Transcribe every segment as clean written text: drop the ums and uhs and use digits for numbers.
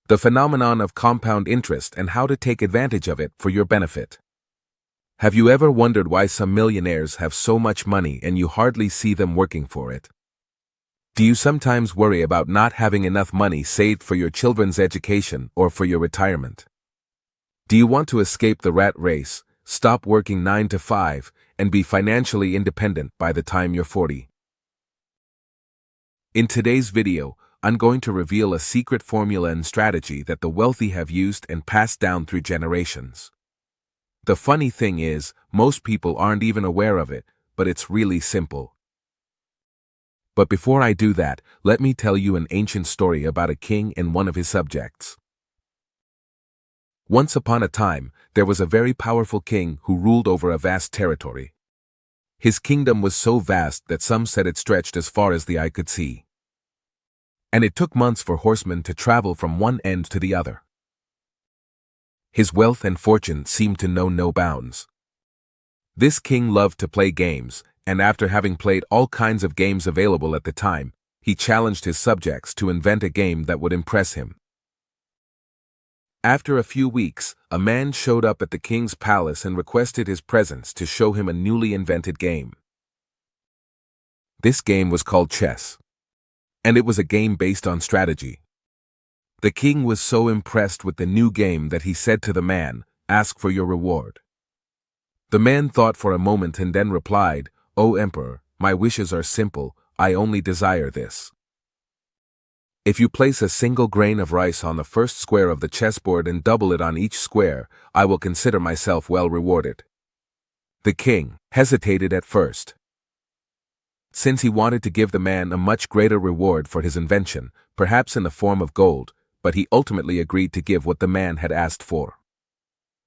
The phenomenon of compound interest and how to take advantage of it for your benefit. Have you ever wondered why some millionaires have so much money and you hardly see them working for it? Do you sometimes worry about not having enough money saved for your children's education or for your retirement? Do you want to escape the rat race, stop working 9 to 5, and be financially independent by the time you're 40? In today's video, I'm going to reveal a secret formula and strategy that the wealthy have used and passed down through generations. The funny thing is, most people aren't even aware of it, but it's really simple. But before I do that, let me tell you an ancient story about a king and one of his subjects. Once upon a time, there was a very powerful king who ruled over a vast territory. His kingdom was so vast that some said it stretched as far as the eye could see. And it took months for horsemen to travel from one end to the other. His wealth and fortune seemed to know no bounds. This king loved to play games, and after having played all kinds of games available at the time, he challenged his subjects to invent a game that would impress him. After a few weeks, a man showed up at the king's palace and requested his presence to show him a newly invented game. This game was called chess, and it was a game based on strategy. The king was so impressed with the new game that he said to the man, "Ask for your reward." The man thought for a moment and then replied, "O Emperor, my wishes are simple, I only desire this. If you place a single grain of rice on the first square of the chessboard and double it on each square, I will consider myself well rewarded." The king hesitated at first, since he wanted to give the man a much greater reward for his invention, perhaps in the form of gold, but he ultimately agreed to give what the man had asked for.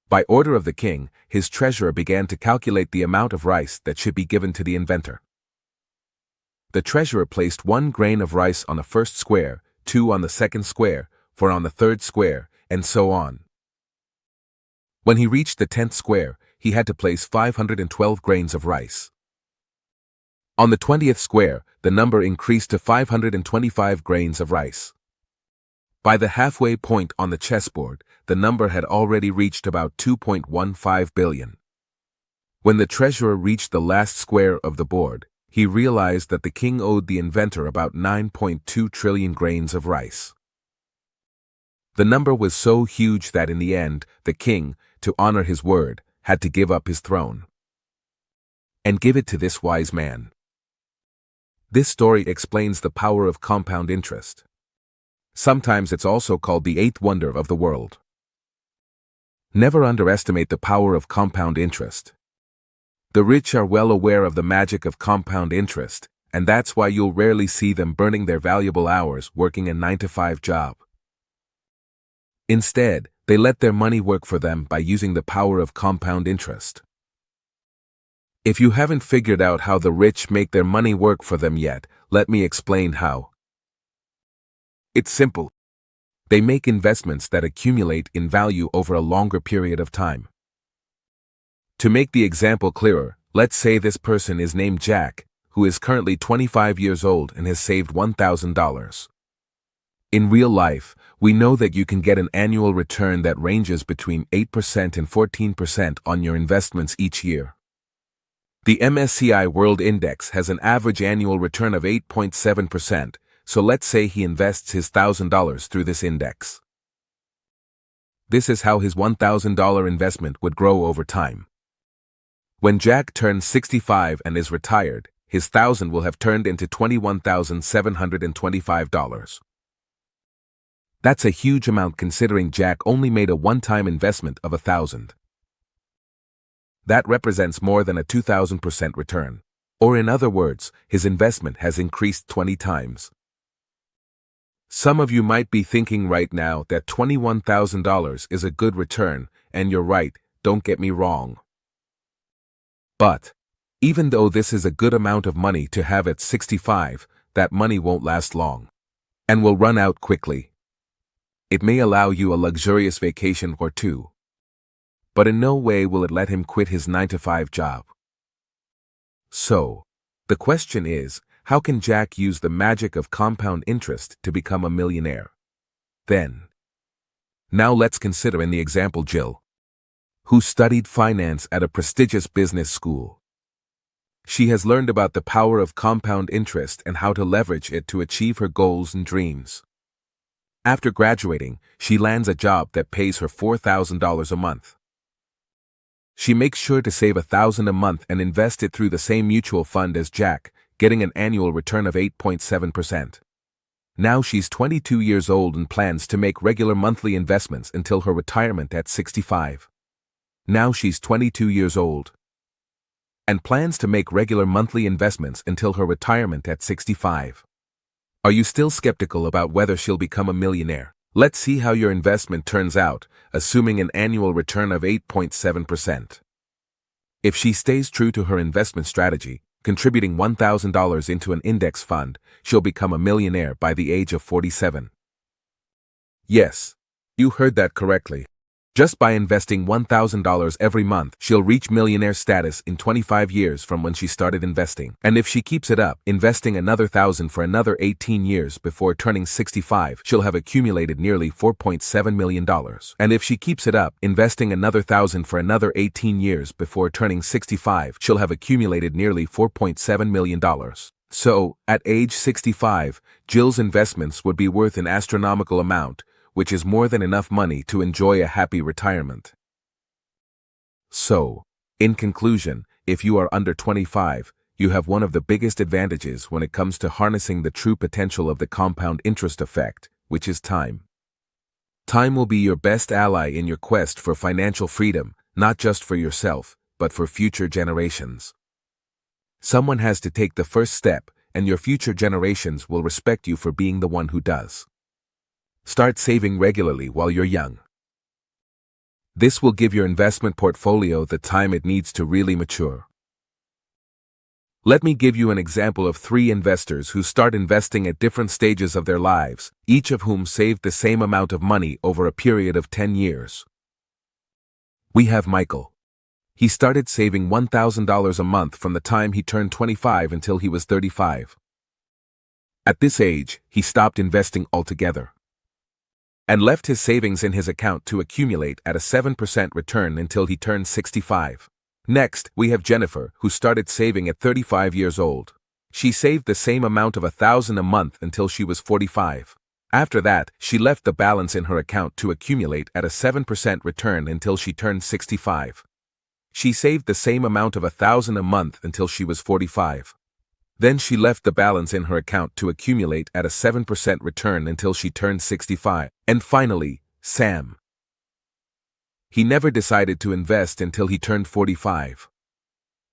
By order of the king, his treasurer began to calculate the amount of rice that should be given to the inventor. The treasurer placed 1 grain of rice on the first square, 2 on the second square, 4 on the third square, and so on. When he reached the 10th square, he had to place 512 grains of rice. On the 20th square, the number increased to 525 grains of rice. By the halfway point on the chessboard, the number had already reached about 2.15 billion. When the treasurer reached the last square of the board, he realized that the king owed the inventor about 9.2 trillion grains of rice. The number was so huge that in the end, the king, to honor his word, had to give up his throne and give it to this wise man. This story explains the power of compound interest. Sometimes it's also called the 8th wonder of the world. Never underestimate the power of compound interest. The rich are well aware of the magic of compound interest, and that's why you'll rarely see them burning their valuable hours working a 9-to-5 job. Instead, they let their money work for them by using the power of compound interest. If you haven't figured out how the rich make their money work for them yet, let me explain how. It's simple. They make investments that accumulate in value over a longer period of time. To make the example clearer, let's say this person is named Jack, who is currently 25 years old and has saved $1,000. In real life, we know that you can get an annual return that ranges between 8% and 14% on your investments each year. The MSCI World Index has an average annual return of 8.7%, so let's say he invests his $1,000 through this index. This is how his $1,000 investment would grow over time. When Jack turns 65 and is retired, his $1,000 will have turned into $21,725. That's a huge amount considering Jack only made a one-time investment of $1,000. That represents more than a 2,000% return. Or in other words, his investment has increased 20 times. Some of you might be thinking right now that $21,000 is a good return, and you're right, don't get me wrong. But, even though this is a good amount of money to have at 65, that money won't last long, and will run out quickly. It may allow you a luxurious vacation or two, but in no way will it let him quit his 9-to-5 job. So, the question is, how can Jack use the magic of compound interest to become a millionaire? Then, Now let's consider in the example Jill, who studied finance at a prestigious business school. She has learned about the power of compound interest and how to leverage it to achieve her goals and dreams. After graduating, she lands a job that pays her $4,000 a month. She makes sure to save $1,000 a month and invest it through the same mutual fund as Jack, getting an annual return of 8.7%. Now she's 22 years old and plans to make regular monthly investments until her retirement at 65. Now she's 22 years old and plans to make regular monthly investments until her retirement at 65. Are you still skeptical about whether she'll become a millionaire? Let's see how your investment turns out, assuming an annual return of 8.7%. If she stays true to her investment strategy, contributing $1,000 into an index fund, she'll become a millionaire by the age of 47. Yes, you heard that correctly. Just by investing $1,000 every month, she'll reach millionaire status in 25 years from when she started investing. And if she keeps it up, investing another $1,000 for another 18 years before turning 65, she'll have accumulated nearly $4.7 million. And if she keeps it up, investing another $1,000 for another 18 years before turning 65, she'll have accumulated nearly $4.7 million. So, at age 65, Jill's investments would be worth an astronomical amount, which is more than enough money to enjoy a happy retirement. So, in conclusion, if you are under 25, you have one of the biggest advantages when it comes to harnessing the true potential of the compound interest effect, which is time. Time will be your best ally in your quest for financial freedom, not just for yourself, but for future generations. Someone has to take the first step, and your future generations will respect you for being the one who does. Start saving regularly while you're young. This will give your investment portfolio the time it needs to really mature. Let me give you an example of 3 investors who start investing at different stages of their lives, each of whom saved the same amount of money over a period of 10 years. We have Michael. He started saving $1,000 a month from the time he turned 25 until he was 35. At this age, he stopped investing altogether and left his savings in his account to accumulate at a 7% return until he turned 65. Next, we have Jennifer, who started saving at 35 years old. She saved the same amount of $1,000 a month until she was 45. After that, she left the balance in her account to accumulate at a 7% return until she turned 65. She saved the same amount of $1,000 a month until she was 45. Then she left the balance in her account to accumulate at a 7% return until she turned 65. And finally, Sam. He never decided to invest until he turned 45.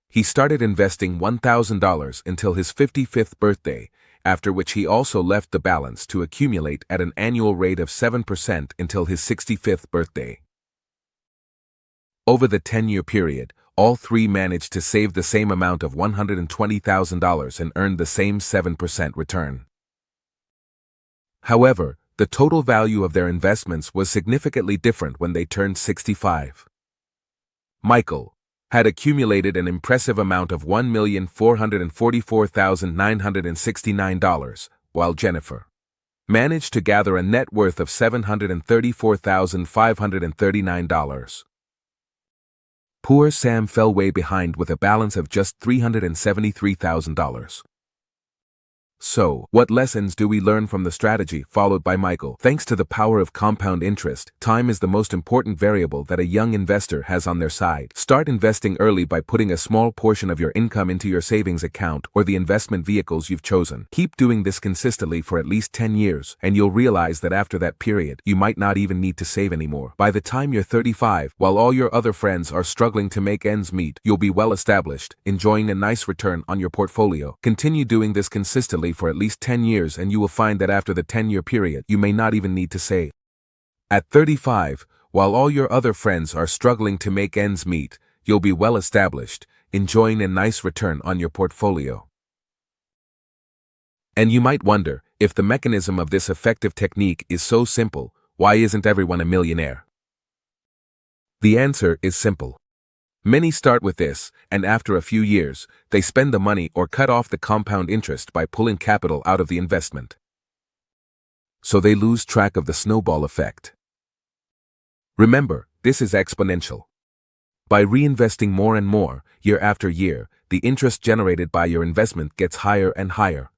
He started investing $1,000 until his 55th birthday, after which he also left the balance to accumulate at an annual rate of 7% until his 65th birthday. Over the 10-year period, all 3 managed to save the same amount of $120,000 and earned the same 7% return. However, the total value of their investments was significantly different when they turned 65. Michael had accumulated an impressive amount of $1,444,969, while Jennifer managed to gather a net worth of $734,539. Poor Sam fell way behind with a balance of just $373,000. So, what lessons do we learn from the strategy followed by Michael? Thanks to the power of compound interest, time is the most important variable that a young investor has on their side. Start investing early by putting a small portion of your income into your savings account or the investment vehicles you've chosen. Keep doing this consistently for at least 10 years, and you'll realize that after that period, you might not even need to save anymore. By the time you're 35, while all your other friends are struggling to make ends meet, you'll be well established, enjoying a nice return on your portfolio. Continue doing this consistently for at least 10 years and you will find that after the 10-year period, you may not even need to save. At 35, while all your other friends are struggling to make ends meet, you'll be well established, enjoying a nice return on your portfolio. And you might wonder, if the mechanism of this effective technique is so simple, why isn't everyone a millionaire? The answer is simple. Many start with this, and after a few years, they spend the money or cut off the compound interest by pulling capital out of the investment. So they lose track of the snowball effect. Remember, this is exponential. By reinvesting more and more, year after year, the interest generated by your investment gets higher and higher.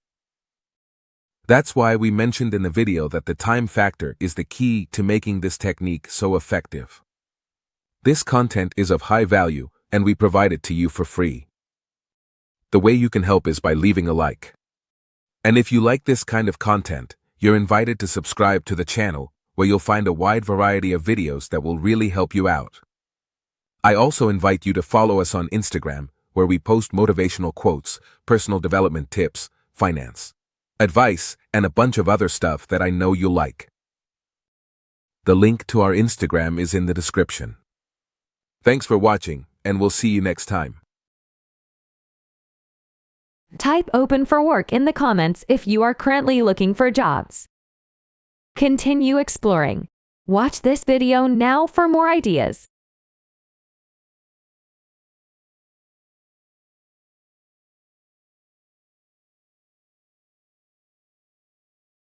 That's why we mentioned in the video that the time factor is the key to making this technique so effective. This content is of high value, and we provide it to you for free. The way you can help is by leaving a like. And if you like this kind of content, you're invited to subscribe to the channel, where you'll find a wide variety of videos that will really help you out. I also invite you to follow us on Instagram, where we post motivational quotes, personal development tips, finance advice, and a bunch of other stuff that I know you'll like. The link to our Instagram is in the description. Thanks for watching, and we'll see you next time. Type open for work in the comments if you are currently looking for jobs. Continue exploring. Watch this video now for more ideas.